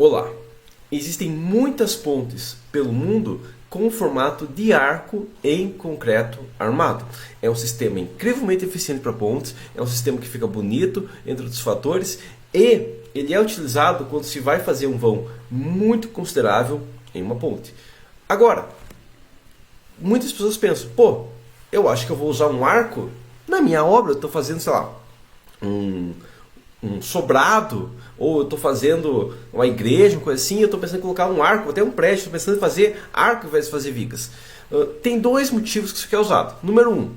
Olá! Existem muitas pontes pelo mundo com o formato de arco em concreto armado. É um sistema incrivelmente eficiente para pontes, é um sistema que fica bonito, entre outros fatores, e ele é utilizado quando se vai fazer um vão muito considerável em uma ponte. Agora, muitas pessoas pensam, pô, eu acho que eu vou usar um arco na minha obra, eu estou fazendo, sei lá, um sobrado, ou eu estou fazendo uma igreja, uma coisa assim, eu estou pensando em colocar um arco, até um prédio, estou pensando em fazer arco ao invés de fazer vigas. Tem dois motivos que isso aqui é usado. Número um,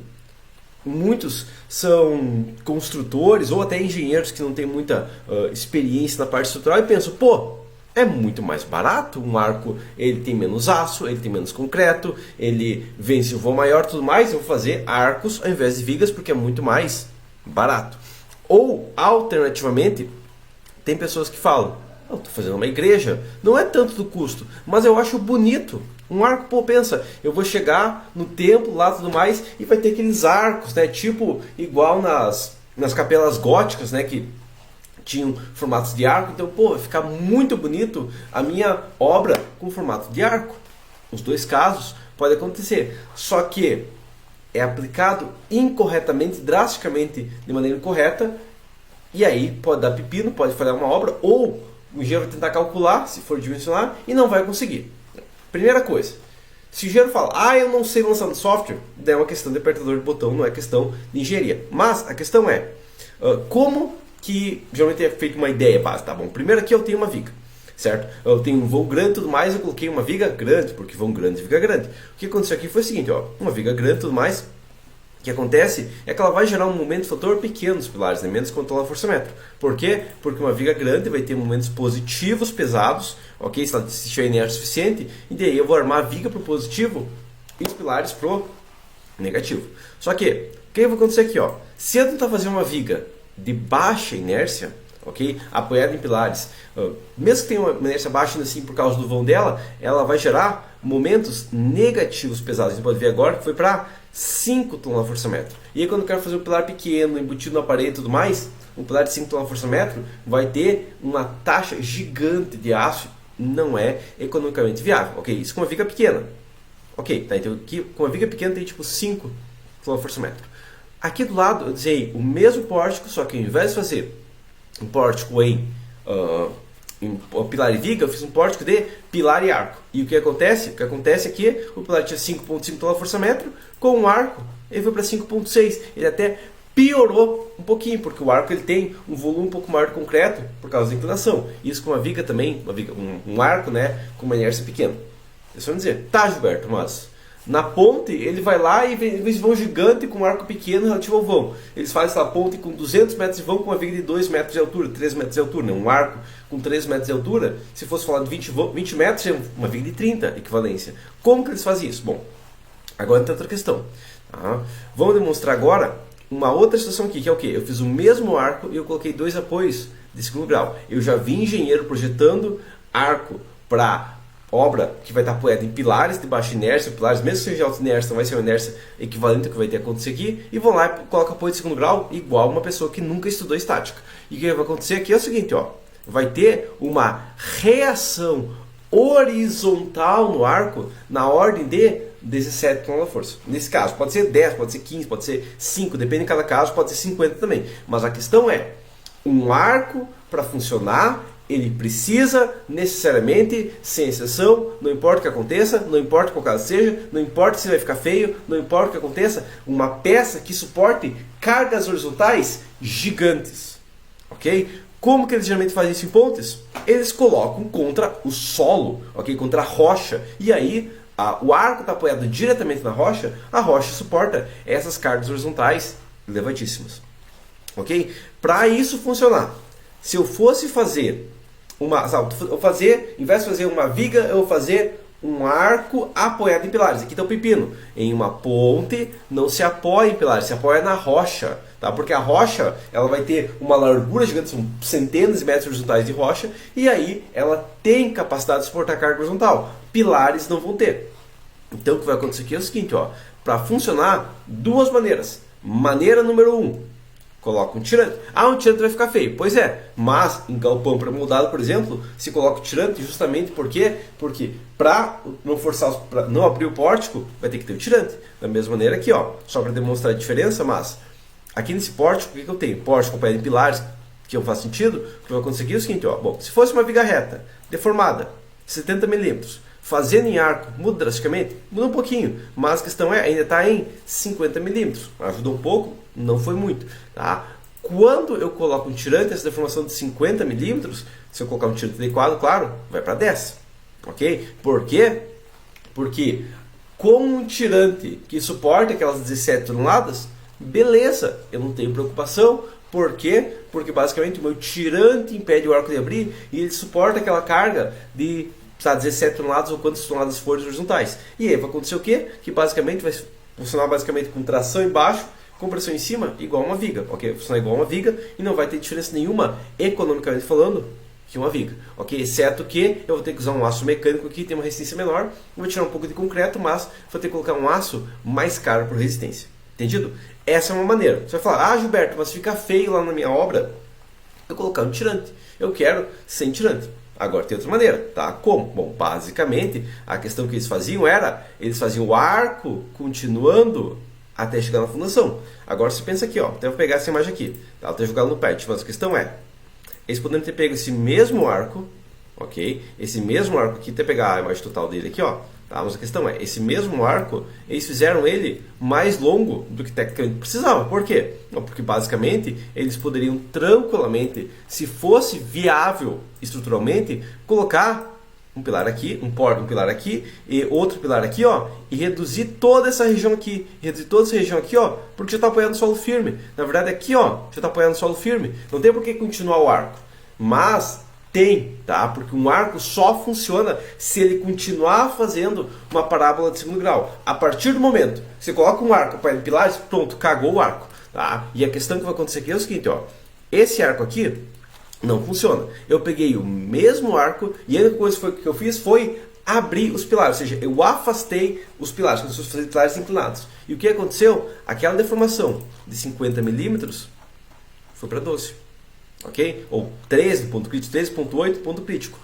muitos são construtores ou até engenheiros que não têm muita experiência na parte estrutural e pensam, pô, é muito mais barato, um arco ele tem menos aço, ele tem menos concreto, ele vence o vão maior e tudo mais, eu vou fazer arcos ao invés de vigas porque é muito mais barato. Ou, alternativamente, tem pessoas que falam, eu estou fazendo uma igreja, não é tanto do custo, mas eu acho bonito. Um arco, pô, pensa, eu vou chegar no templo lá e tudo mais, e vai ter aqueles arcos, né, tipo igual nas capelas góticas, né, que tinham formatos de arco. Então, pô, vai ficar muito bonito a minha obra com formato de arco. Os dois casos podem acontecer, só que é aplicado incorretamente, drasticamente, de maneira incorreta, e aí pode dar pepino, pode falhar uma obra, ou o engenheiro vai tentar calcular, se for dimensionar, e não vai conseguir. Primeira coisa, se o engenheiro fala, eu não sei lançar no software, daí é uma questão de apertador de botão, não é questão de engenharia. Mas a questão é, como que geralmente é feita uma ideia básica? Tá bom, primeiro aqui eu tenho uma viga, certo? Eu tenho um vão grande e tudo mais, eu coloquei uma viga grande, porque vão grande e viga grande. O que aconteceu aqui foi o seguinte, ó, uma viga grande e tudo mais, o que acontece é que ela vai gerar um momento fator pequeno nos pilares, né? Menos controlar forçamento. Por quê? Porque uma viga grande vai ter momentos positivos pesados, ok? Se ela tiver inércia suficiente, e daí eu vou armar a viga para o positivo e os pilares para o negativo. Só que, o que vai acontecer aqui, ó? Se eu tentar fazer uma viga de baixa inércia, ok, apoiada em pilares, mesmo que tenha uma inércia baixa ainda assim por causa do vão dela, ela vai gerar momentos negativos pesados. A gente pode ver agora que foi para 5 toneladas-força-metro. E aí quando eu quero fazer um pilar pequeno, embutido na parede e tudo mais, um pilar de 5 toneladas-força-metro vai ter uma taxa gigante de aço, não é economicamente viável. Ok, isso com uma viga pequena. Ok, tá, então aqui com uma viga pequena tem tipo 5 toneladas-força-metro. Aqui do lado eu desenhei o mesmo pórtico, só que ao invés de fazer um pórtico em pilar e viga, eu fiz um pórtico de pilar e arco. E o que acontece? O que acontece é que o pilar tinha 5,5 toneladas-força-metro, com um arco ele foi para 5,6. Ele até piorou um pouquinho, porque o arco ele tem um volume um pouco maior de concreto por causa da inclinação. Isso com uma viga também, um arco, né, com uma inércia pequena. Eles vão dizer, tá, Gilberto, mas na ponte ele vai lá e vê esse vão gigante com um arco pequeno relativo ao vão. Eles fazem essa ponte com 200 metros de vão com uma viga de 2 metros de altura, 3 metros de altura. Né? Um arco com 3 metros de altura, se fosse falar de 20 metros, é uma viga de 30 equivalência. Como que eles fazem isso? Bom, agora tem outra questão. Tá? Vamos demonstrar agora uma outra situação aqui, que é o quê? Eu fiz o mesmo arco e eu coloquei 2 apoios de segundo grau. Eu já vi engenheiro projetando arco para obra que vai estar apoiada em pilares de baixa inércia, pilares mesmo que seja de alta inércia, não vai ser uma inércia equivalente ao que vai ter que acontecer aqui, e vão lá e colocam apoio de segundo grau igual uma pessoa que nunca estudou estática. E o que vai acontecer aqui é o seguinte, ó, vai ter uma reação horizontal no arco na ordem de 17 toneladas-força. Nesse caso, pode ser 10, pode ser 15, pode ser 5, depende de cada caso, pode ser 50 também. Mas a questão é, um arco para funcionar, ele precisa necessariamente, sem exceção, não importa o que aconteça, não importa qual caso seja, não importa se vai ficar feio, não importa o que aconteça, uma peça que suporte cargas horizontais gigantes. Ok? Como que eles geralmente fazem isso em pontes? Eles colocam contra o solo, ok? Contra a rocha, e aí o arco está apoiado diretamente na rocha, a rocha suporta essas cargas horizontais elevadíssimas. Ok? Para isso funcionar, se eu fosse fazer em vez de fazer uma viga, eu vou fazer um arco apoiado em pilares. Aqui está o pepino. Em uma ponte não se apoia em pilares, se apoia na rocha. Tá? Porque a rocha ela vai ter uma largura gigante, são centenas de metros horizontais de rocha, e aí ela tem capacidade de suportar carga horizontal. Pilares não vão ter. Então o que vai acontecer aqui é o seguinte, para funcionar, duas maneiras. Maneira número 1. Coloca um tirante. Ah, um tirante vai ficar feio. Pois é, mas em galpão pré-moldado, por exemplo, se coloca o tirante justamente porque para não forçar, para não abrir o pórtico, vai ter que ter o tirante. Da mesma maneira aqui, ó, só para demonstrar a diferença, mas aqui nesse pórtico, o que eu tenho? Pórtico acompanhado de pilares, que não faz sentido. O que vai acontecer aqui é o seguinte, ó, bom, se fosse uma viga reta, deformada, 70 milímetros, fazendo em arco, muda drasticamente? Muda um pouquinho, mas a questão é, ainda está em 50 milímetros. Ajudou um pouco? Não foi muito. Tá? Quando eu coloco um tirante, essa deformação de 50 milímetros, se eu colocar um tirante adequado, claro, vai para 10. Ok? Por quê? Porque com um tirante que suporte aquelas 17 toneladas, beleza, eu não tenho preocupação. Por quê? Porque basicamente o meu tirante impede o arco de abrir e ele suporta aquela carga de 17 toneladas ou quantas toneladas forem horizontais. E aí vai acontecer o quê? Que basicamente vai funcionar basicamente com tração embaixo, com pressão em cima, igual uma viga. Ok? Vai funcionar igual uma viga e não vai ter diferença nenhuma, economicamente falando, que uma viga. Ok? Exceto que eu vou ter que usar um aço mecânico aqui, tem uma resistência menor, vou tirar um pouco de concreto, mas vou ter que colocar um aço mais caro por resistência. Entendido? Essa é uma maneira. Você vai falar, ah, Gilberto, mas fica feio lá na minha obra eu colocar um tirante. Eu quero sem tirante. Agora tem outra maneira, tá? Como? Bom, basicamente, a questão que eles faziam era, eles faziam o arco continuando até chegar na fundação. Agora você pensa aqui, ó, até vou pegar essa imagem aqui, tá? Até jogar no pet, mas a questão é, eles poderiam ter pego esse mesmo arco, ok? Esse mesmo arco aqui, até pegar a imagem total dele aqui, ó, tá? Mas a questão é, esse mesmo arco, eles fizeram ele mais longo do que tecnicamente precisava. Por quê? Não, porque basicamente eles poderiam tranquilamente, se fosse viável estruturalmente, colocar um pilar aqui, um pilar aqui e outro pilar aqui, ó, e reduzir toda essa região aqui, ó, porque já está apoiado no solo firme. Na verdade aqui, ó, já está apoiado no solo firme. Não tem por que continuar o arco, mas tem, tá? Porque um arco só funciona se ele continuar fazendo uma parábola de segundo grau. A partir do momento que você coloca um arco apoiado em pilares, pronto, cagou o arco, tá? E a questão que vai acontecer aqui é o seguinte, ó, esse arco aqui não funciona. Eu peguei o mesmo arco e a única coisa que eu fiz foi abrir os pilares, ou seja, eu afastei os pilares, como se fossem fazer pilares inclinados. E o que aconteceu? Aquela deformação de 50 milímetros foi para 12. Ok? Ou 13 ponto crítico, 13.8 ponto crítico.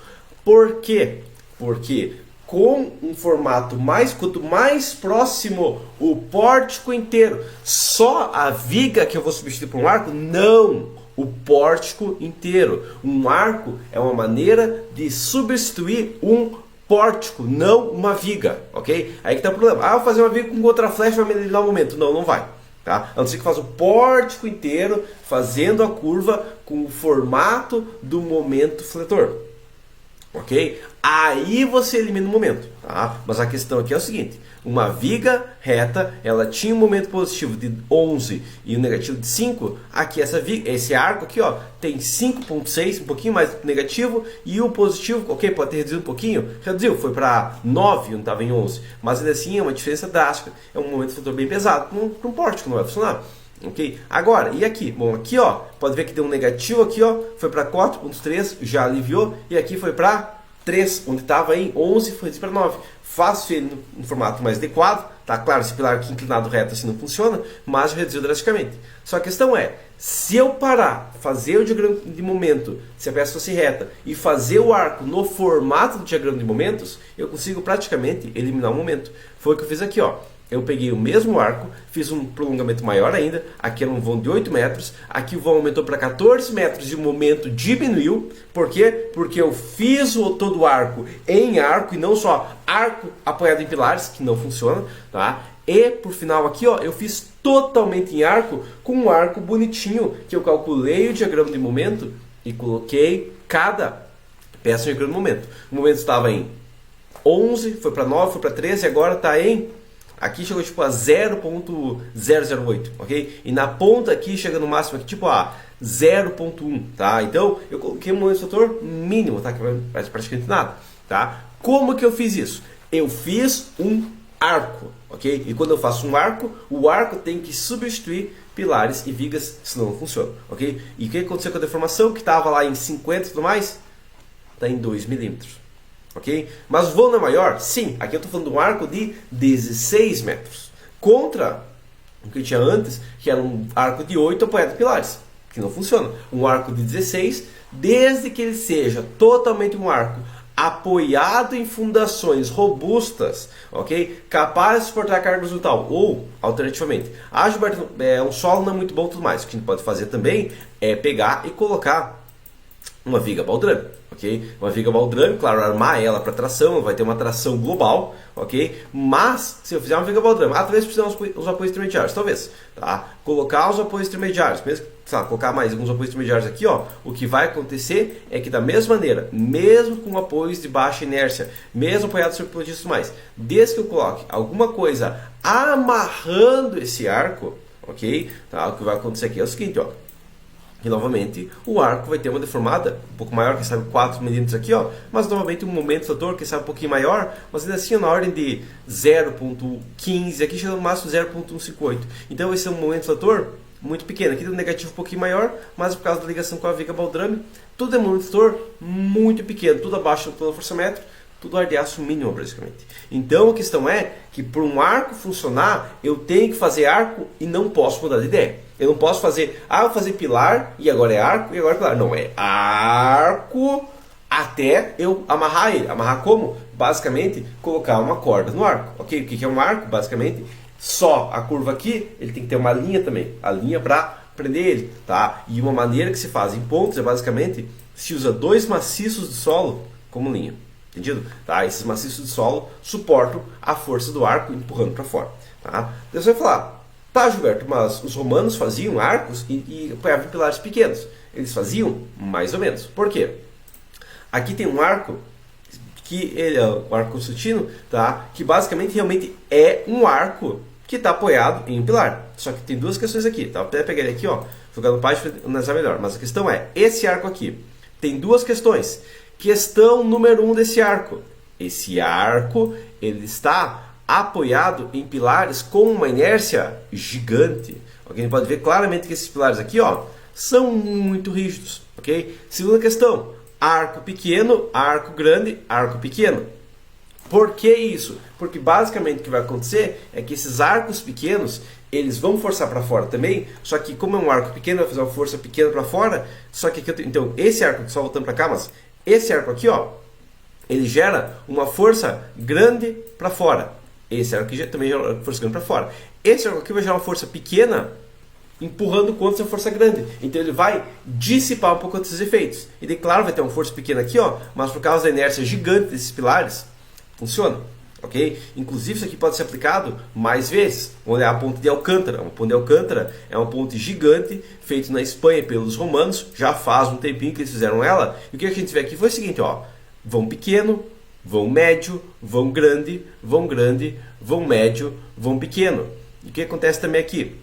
Por quê? Porque com um formato quanto mais próximo o pórtico inteiro, só a viga que eu vou substituir por um arco, não o pórtico inteiro. Um arco é uma maneira de substituir um pórtico, não uma viga, ok? Aí que está o problema. Ah, vou fazer uma viga com contraflecha vai melhorar o momento. Não, não vai. Tá? A não ser que faça o pórtico inteiro fazendo a curva com o formato do momento fletor. Ok? Aí você elimina o momento. Tá? Mas a questão aqui é o seguinte. Uma viga reta, ela tinha um momento positivo de 11 e um negativo de 5. Aqui esse arco aqui, ó, tem 5.6, um pouquinho mais negativo. E o positivo, ok, pode ter reduzido um pouquinho. Reduziu, foi para 9, não estava em 11. Mas ainda assim é uma diferença drástica. É um momento fletor bem pesado. Para um pórtico não vai funcionar. Ok? Agora, e aqui? Bom, aqui, ó, pode ver que deu um negativo aqui, ó, foi para 4.3, já aliviou. E aqui foi para 3, onde estava em 11, foi para 9. Faço ele no formato mais adequado, tá? Claro, esse pilar aqui inclinado reto assim não funciona, mas reduziu drasticamente. Só a questão é, se eu parar, fazer o diagrama de momento, se a peça fosse reta, e fazer o arco no formato do diagrama de momentos, eu consigo praticamente eliminar o momento. Foi o que eu fiz aqui, ó. Eu peguei o mesmo arco, fiz um prolongamento maior ainda, aqui era um vão de 8 metros, aqui o vão aumentou para 14 metros e o momento diminuiu. Por quê? Porque eu fiz todo o arco em arco e não só arco apoiado em pilares, que não funciona, tá? E por final aqui, ó, eu fiz totalmente em arco, com um arco bonitinho, que eu calculei o diagrama de momento e coloquei cada peça no diagrama de momento. O momento estava em 11, foi para 9, foi para 13 e agora está em... Aqui chegou tipo a 0.008, ok? E na ponta aqui chega no máximo aqui tipo a 0.1, tá? Então eu coloquei um momento fletor mínimo, tá? Que parece praticamente nada, tá? Como que eu fiz isso? Eu fiz um arco, ok? E quando eu faço um arco, o arco tem que substituir pilares e vigas, senão não funciona, ok? E o que aconteceu com a deformação que estava lá em 50 e tudo mais? Está em 2 milímetros. Okay? Mas o vão não é maior? Sim, aqui eu estou falando de um arco de 16 metros contra o que tinha antes, que era um arco de 8 apoiado em pilares, que não funciona. Um arco de 16, desde que ele seja totalmente um arco apoiado em fundações robustas, ok? Capaz de suportar a carga horizontal, ou, alternativamente, Gilberto, um solo não é muito bom e tudo mais. O que a gente pode fazer também é pegar e colocar uma viga baldrame, ok? Uma viga baldrame, claro, armar ela para tração, vai ter uma tração global, ok? Mas, se eu fizer uma viga baldrame, talvez precisamos os apoios intermediários, talvez, tá? Colocar os apoios intermediários, mesmo, sei lá, colocar mais alguns apoios intermediários aqui, ó, o que vai acontecer é que da mesma maneira, mesmo com apoios de baixa inércia, mesmo apoiados sobre pilotistas e mais, desde que eu coloque alguma coisa amarrando esse arco, ok? Tá? O que vai acontecer aqui é o seguinte, ó. E novamente o arco vai ter uma deformada um pouco maior, quem sabe 4 milímetros aqui, ó, mas novamente um momento fator, quem sabe um pouquinho maior, mas ainda assim na ordem de 0.15, aqui chega no máximo 0.158. Então esse é um momento fator muito pequeno, aqui tem um negativo um pouquinho maior, mas por causa da ligação com a viga baldrame, tudo é momento fator muito pequeno, tudo abaixo do plano forçamento, tudo ar de aço mínimo basicamente. Então a questão é que para um arco funcionar, eu tenho que fazer arco e não posso mudar de ideia. Eu não posso fazer, eu vou fazer pilar e agora é arco e agora é pilar. Não, é arco até eu amarrar ele. Amarrar como? Basicamente, colocar uma corda no arco. Ok? O que é um arco? Basicamente, só a curva aqui, ele tem que ter uma linha também. A linha para prender ele. Tá? E uma maneira que se faz em pontos é basicamente, se usa 2 maciços de solo como linha. Entendido? Tá? Esses maciços de solo suportam a força do arco empurrando para fora. Tá? Então você vai falar, tá, Gilberto, mas os romanos faziam arcos e apoiavam em pilares pequenos. Eles faziam mais ou menos. Por quê? Aqui tem um arco, que ele é o arco constantino, tá? Que basicamente realmente é um arco que está apoiado em um pilar. Só que tem duas questões aqui. Tá? Vou até pegar ele aqui, ó, jogar no página para analisar melhor. Mas a questão é, esse arco aqui tem duas questões. Questão número 1 desse arco. Esse arco ele está apoiado em pilares com uma inércia gigante. Okay? A gente pode ver claramente que esses pilares aqui, ó, são muito rígidos. Okay? Segunda questão, arco pequeno, arco grande, arco pequeno. Por que isso? Porque basicamente o que vai acontecer é que esses arcos pequenos, eles vão forçar para fora também, só que como é um arco pequeno, vai fazer uma força pequena para fora, só que aqui então esse arco, só voltando para cá, mas esse arco aqui, ó, ele gera uma força grande para fora. Esse arco aqui também gera uma força grande para fora. Esse arco aqui vai gerar uma força pequena empurrando contra essa força grande. Então ele vai dissipar um pouco desses efeitos. E daí, claro, vai ter uma força pequena aqui, ó, mas por causa da inércia gigante desses pilares, funciona. Ok? Inclusive isso aqui pode ser aplicado mais vezes. Vamos olhar a ponte de Alcântara. Uma ponte de Alcântara é uma ponte gigante feita na Espanha pelos romanos. Já faz um tempinho que eles fizeram ela. E o que a gente vê aqui foi o seguinte, ó, vão pequeno, vão médio, vão grande, vão médio, vão pequeno. E o que acontece também aqui?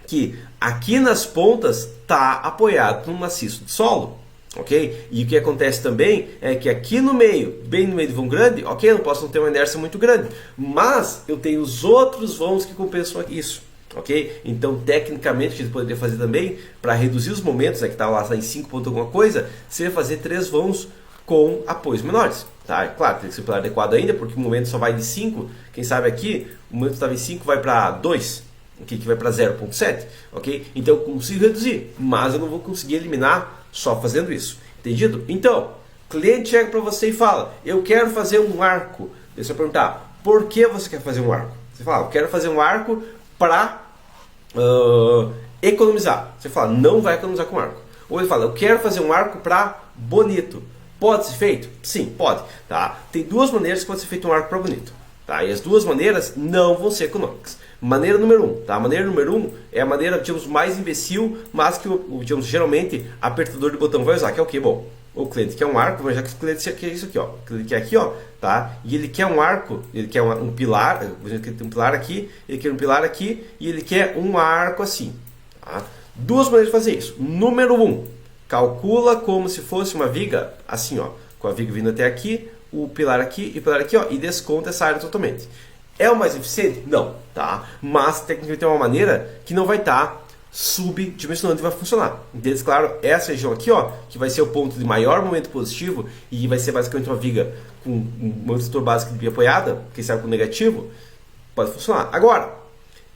Que aqui nas pontas está apoiado num maciço de solo. Ok? E o que acontece também é que aqui no meio, bem no meio do vão grande, ok, eu não posso ter uma inércia muito grande, mas eu tenho os outros vãos que compensam isso. Ok? Então, tecnicamente, a gente poderia fazer também, para reduzir os momentos, que estava lá em 5 pontos alguma coisa, seria fazer 3 vãos com apoios menores. Tá? Claro, tem que ser pilar adequado ainda, porque o momento só vai de 5. Quem sabe aqui, o momento estava em 5 vai para 2, okay, que vai para 0.7. Okay? Então eu consigo reduzir, mas eu não vou conseguir eliminar só fazendo isso. Entendido? Então, o cliente chega para você e fala, eu quero fazer um arco. Deixa eu perguntar, por que você quer fazer um arco? Você fala, eu quero fazer um arco para economizar. Você fala, não vai economizar com arco. Ou ele fala, eu quero fazer um arco para bonito. Pode ser feito? Sim, pode. Tá? Tem duas maneiras que pode ser feito um arco para bonito. Tá? E as duas maneiras não vão ser econômicas. Maneira número 1. Tá? A maneira número 1 é a maneira, digamos, mais imbecil, mas que, digamos, geralmente, apertador de botão vai usar, que é o quê? Bom, o cliente quer um arco, já que o cliente quer isso aqui, ó. O cliente quer aqui, ó, tá? E ele quer um arco, ele quer um pilar, ele tem um pilar aqui, ele quer um pilar aqui, e ele quer um arco assim. Tá? Duas maneiras de fazer isso. Número 1, calcula como se fosse uma viga, assim, ó, com a viga vindo até aqui, o pilar aqui e o pilar aqui, ó, e desconta essa área totalmente. É o mais eficiente? Não, tá? Mas tecnicamente tem uma maneira que não vai estar subdimensionando e vai funcionar. Então, claro, essa região aqui, ó, que vai ser o ponto de maior momento positivo e vai ser basicamente uma viga com um setor básico de bia apoiada, quem sabe com negativo, pode funcionar. Agora,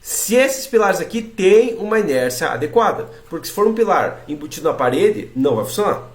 Se esses pilares aqui têm uma inércia adequada, porque se for um pilar embutido na parede, não vai funcionar.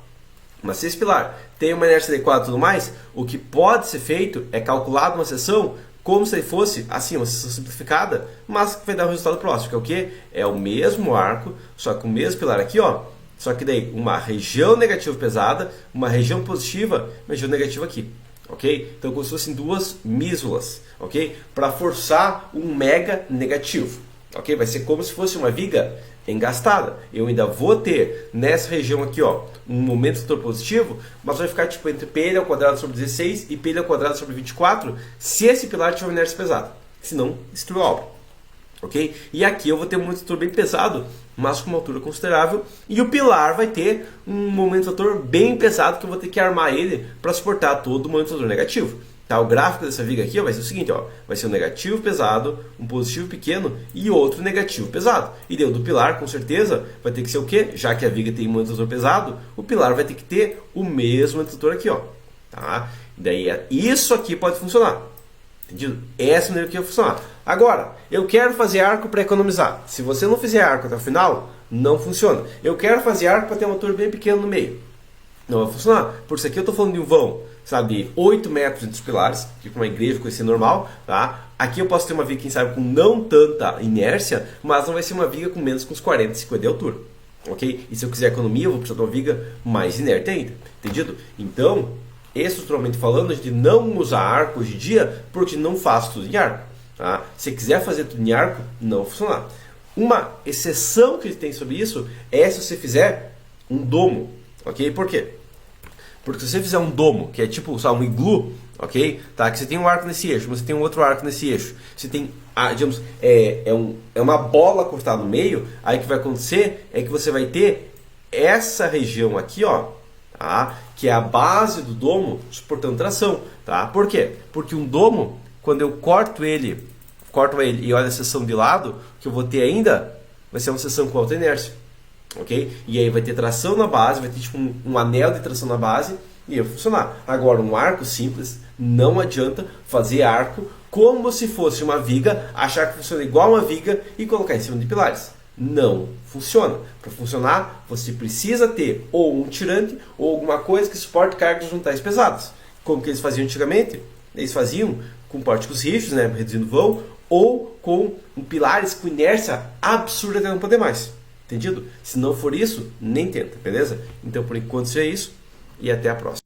Mas se esse pilar tem uma inércia adequada e tudo mais, o que pode ser feito é calcular uma seção como se fosse, assim, uma seção simplificada, mas que vai dar um resultado próximo, que é o quê? É o mesmo arco, só que o mesmo pilar aqui, ó, só que daí uma região negativa pesada, uma região positiva, uma região negativa aqui. Ok? Então, como se fossem duas mísulas, ok? Para forçar um mega negativo, ok? Vai ser como se fosse uma viga engastada. Eu ainda vou ter nessa região aqui, ó, um momento fator positivo, mas vai ficar tipo entre PL ao quadrado sobre 16 e PL ao quadrado sobre 24, se esse pilar tiver uma inércia pesada. Senão, destrui a obra. Ok? E aqui eu vou ter um momento fator bem pesado, mas com uma altura considerável, e o pilar vai ter um momento fator bem pesado que eu vou ter que armar ele para suportar todo o momento fator negativo. Tá? O gráfico dessa viga aqui, ó, vai ser o seguinte, ó, vai ser um negativo pesado, um positivo pequeno e outro negativo pesado. E dentro do pilar, com certeza, vai ter que ser o quê? Já que a viga tem um momento fator pesado, o pilar vai ter que ter o mesmo momento fator aqui, ó. Tá? Daí isso aqui pode funcionar. Entendido? Essa maneira que vai funcionar. Agora, eu quero fazer arco para economizar. Se você não fizer arco até o final, não funciona. Eu quero fazer arco para ter um motor bem pequeno no meio. Não vai funcionar. Por isso aqui eu estou falando de um vão, sabe, 8 metros entre os pilares, tipo uma igreja com esse normal, tá? Aqui eu posso ter uma viga, quem sabe, com não tanta inércia, mas não vai ser uma viga com menos que uns 40, 50 de altura. Ok? E se eu quiser economia, eu vou precisar de uma viga mais inerte ainda. Entendido? Então, estruturalmente falando, a gente não usa arco hoje em dia porque não faz tudo em arco. Tá? Se quiser fazer tudo em arco, não vai funcionar. Uma exceção que a gente tem sobre isso é se você fizer um domo. Ok? Por quê? Porque se você fizer um domo, que é tipo só um iglu, ok? Tá? Que você tem um arco nesse eixo, mas você tem um outro arco nesse eixo. Você tem, digamos, é uma bola cortada no meio, aí o que vai acontecer é que você vai ter essa região aqui, ó, tá? Que é a base do domo suportando tração. Tá? Por quê? Porque um domo, quando eu corto ele e olho a seção de lado, o que eu vou ter ainda vai ser uma seção com alta inércia. Ok? E aí vai ter tração na base, vai ter tipo um anel de tração na base e vai funcionar. Agora, um arco simples, não adianta fazer arco como se fosse uma viga, achar que funciona igual uma viga e colocar em cima de pilares. Não funciona. Para funcionar, você precisa ter ou um tirante ou alguma coisa que suporte cargas horizontais pesadas. Como que eles faziam antigamente? Eles faziam com pórticos rígidos, né, reduzindo o vão, ou com pilares com inércia absurda até não poder mais. Entendido? Se não for isso, nem tenta, beleza? Então, por enquanto, isso é isso e até a próxima.